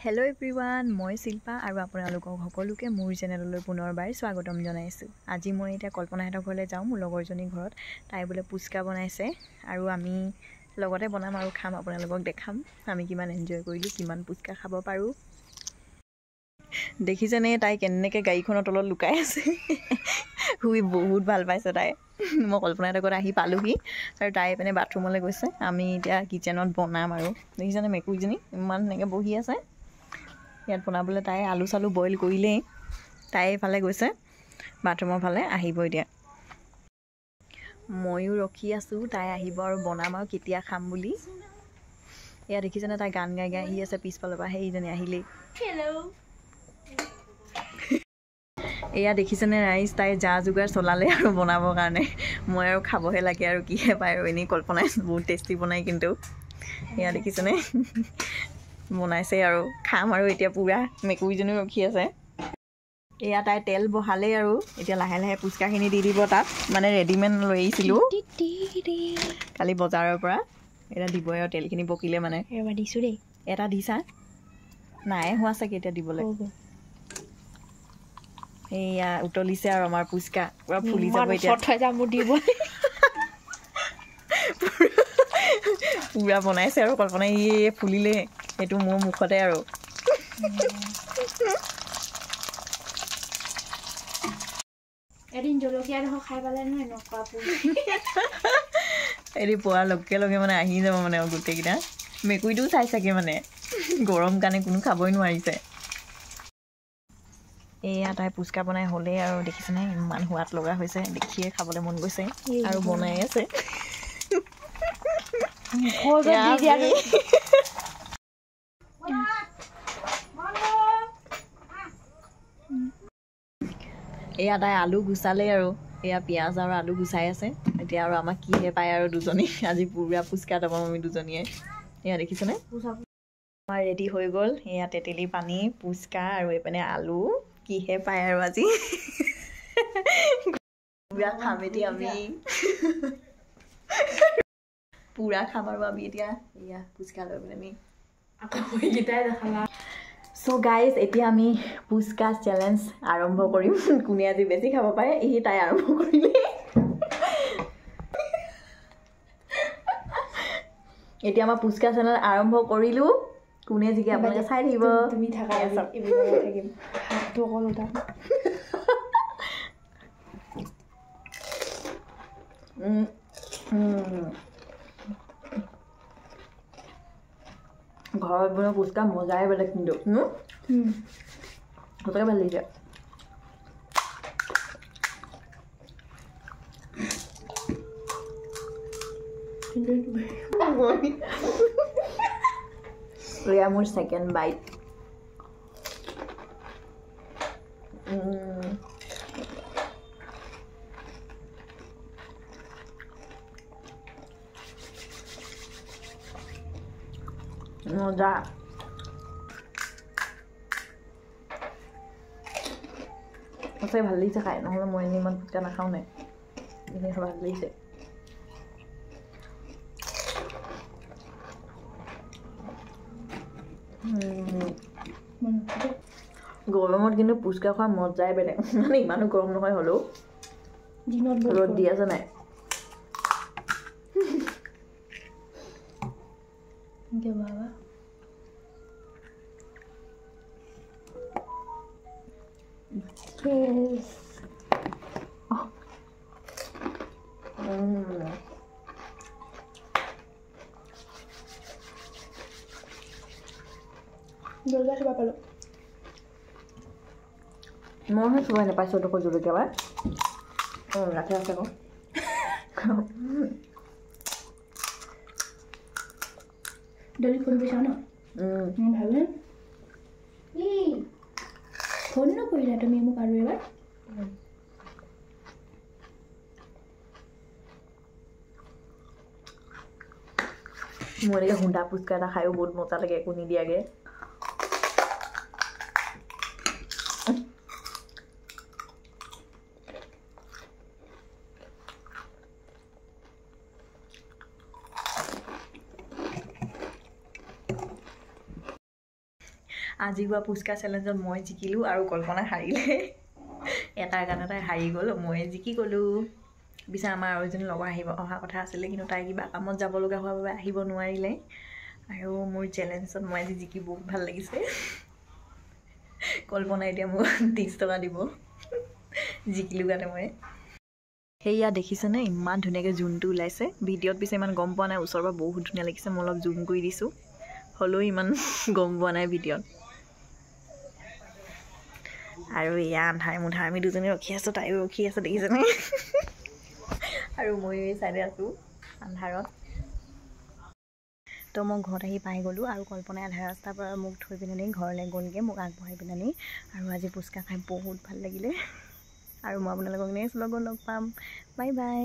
Hello everyone मैं शिल्पा और आपलोक सकलोके मोर चेनेलলৈ पुनर्बार स्वागतम जनाइছোঁ। আজি মই এটা কল্পনাহেতৰ ঘৰলৈ যাওঁ মোৰ লগৰজনী ঘৰত। তাই বোলে পুচকা বনাইছে আৰু আমি লগতে বনাম আৰু খাম, আপোনালোকক দেখাম আমি কিমান এনজয় কৰিলো, কিমান পুচকা খাব পাৰো। দেখিছেনে তাই কেনেকৈ গাড়ীখনৰ তলত লুকাই আছে। শুই বহুত ভাল পাইছে তাই। মই কল্পনাহেতৰ ঘৰত আহি পালোহি আৰু তাই মানে বাথৰুমলৈ গৈছে। আমি এতিয়া কিচেনত বনাম আৰু দেখিছেনে মেকুৰীজনী ইমান ধুনীয়াকৈ বহি আছে। ইয়াত বনাবলৈ তাই আলু চালু বইল কৰিলেই তাই এফালে গৈছে বাথৰুমৰ ফালে, আহিব এতিয়া। ময়ো ৰখি আছোঁ তাই আহিব আৰু বনাম আৰু কেতিয়া খাম বুলি। এয়া দেখিছেনে তাই গান গাই গাই আহি আছে পিছফালৰ পৰা, সেইজনী আহিলেই। হেল্ল' এয়া দেখিছেনে ৰাইজ, তাই যা যোগাৰ চলালে আৰু বনাবৰ কাৰণে। মই আৰু খাবহে লাগে আৰু কিহে পায় আৰু এনেই কল্পনাই বহুত টেষ্টি বনাই কিন্তু। এয়া দেখিছেনে বনাইছে আৰু খাম আৰু এতিয়া পুৰা। মেকুৰীজনীও ৰখি আছে। এয়া তাই তেল বহালেই আৰু এতিয়া লাহে লাহে পুচকাখিনি দি দিব তাত। মানে ৰেডিমেড লৈ আহিছিলোঁ কালি বজাৰৰ পৰা। এতিয়া দিবই আৰু তেলখিনি বকিলে মানে দিছোঁ দেই। এটা দিছা নাই হোৱা চাগে এতিয়া দিবলৈ। এয়া উতলিছে আৰু আমাৰ পুচকা পুৰা ফুলি যাব এতিয়া। পুৰা বনাইছে আৰু কল্পনাই ফুলিলে সেইটো মোৰ মুখতে আৰু। এদিন জলকীয়া দেখো খাই পালে নহয় এনেকুৱা এদিন পোৱাৰ লগে লগে মানে আহি যাব মানে গোটেইকেইটা। মেকুৰীটোও চাই চাগে মানে গৰম কাৰণে কোনো খাবই নোৱাৰিছে। এয়া তাই পুচকা বনাই হ'লেই আৰু দেখিছেনে ইমান সোৱাদ লগা হৈছে, দেখিয়ে খাবলৈ মন গৈছে আৰু বনাই আছে। এয়া তাই আলু গুচালে আৰু এয়া পিঁয়াজ আৰু আলু গুচাই আছে। এতিয়া আৰু আমাক কিহে পায় আৰু দুজনী আজি পুৰা পুচকা দাবাম আমি দুজনীয়ে। এয়া দেখিছেনে আমাৰ ৰেডি হৈ গ'ল। এয়া তেতেলী পানী পুচকা আৰু এইপিনে আলু, কিহে পায় আৰু আজি পুৰা খাম এতিয়া আমি। পুৰা খাম আৰু আমি এতিয়া এয়া পুচকা লৈ পিনে আমি চ' গাইজ এতিয়া আমি পুচকা চেলেঞ্জ আৰম্ভ কৰিম। কোনে আজি বেছি খাব পাৰে এই তাই আৰম্ভ কৰিলে। এতিয়া আমাৰ পুচকা চেলেঞ্জ আৰম্ভ কৰিলোঁ। কোনে জিকে আপোনালোকে চাই থাকিব। তুমি থাকা থাকিম হাতটো অকল উঠা। ঘৰত বনোৱা পুচকা মজাই বেলেগ কিন্তু সঁচাকৈ ভাল লাগিছে। এয়া মোৰ ছেকেণ্ড বাইট। মজা। সঁচাকৈ ভাল লাগিছে খাই, নহ'লে মই এনেই ইমান পুচকা নাখাওঁ নাই। এনেই ভাল লাগিছে। গৰমত কিন্তু পুচকা খোৱা মজাই বেলেগ। মানে ইমানো গৰম নহয় হ'লেও দিনত ৰ'দ দি আছে নাই। বাবা জলকীয়া চুবা পালোঁ। মইহে চুবাই নাপাইছোঁ ডোখৰ জলকীয়া বাৰ ৰাখি আছে আকৌ। ডলি ফোন কৰিছা ন? ভাবে ফোন নকৰিলা তুমি মোক আৰু এবাৰ। মোৰ এনেকৈ সুন্দা পুচকা এটা খায়ো বহুত মজা লাগে, একো নিদিয়াকৈ। আজি হোৱা পুচকা চেলেঞ্জত মই জিকিলোঁ আৰু কল্পনা হাৰিলে এটাৰ কাৰণে তাই হাৰি গ'ল মই জিকি গ'লোঁ পিছে আমাৰ আৰু এজনী লগৰ অহা কথা আছিলে কিন্তু তাই কিবা কামত যাব লগা হোৱাৰ বাবে আহিব নোৱাৰিলে আৰু মোৰ চেলেঞ্জত মই আজি জিকি বহুত ভাল লাগিছে কল্পনা এতিয়া মোক 30 টকা দিব জিকিলোঁ কাৰণে মই সেয়া দেখিছেনে ইমান ধুনীয়াকৈ জোনটো ওলাইছে ভিডিঅ'ত পিছে ইমান গম পোৱা নাই ওচৰৰ পৰা বহুত ধুনীয়া লাগিছে মই অলপ জুম কৰি দিছোঁ হ'লেও ইমান গম পোৱা নাই ভিডিঅ'ত আৰু এয়া আন্ধাৰে মুন্ধাৰে আমি দুজনী ৰখি আছোঁ তাইও ৰখি আছে দেখিছেনে আৰু মই এই চাইডে আছোঁ আন্ধাৰত তো মই ঘৰত আহি পাই গ'লোঁ আৰু কল্পনাই আধা ৰাস্তাৰ পৰা মোক থৈ পিনে ঘৰলৈ গ'লগৈ মোক আগবঢ়াই পিনে আৰু আজি পুচকা খাই বহুত ভাল লাগিলে আৰু মই আপোনালোকক নেক্সট লগত লগ পাম বাই বাই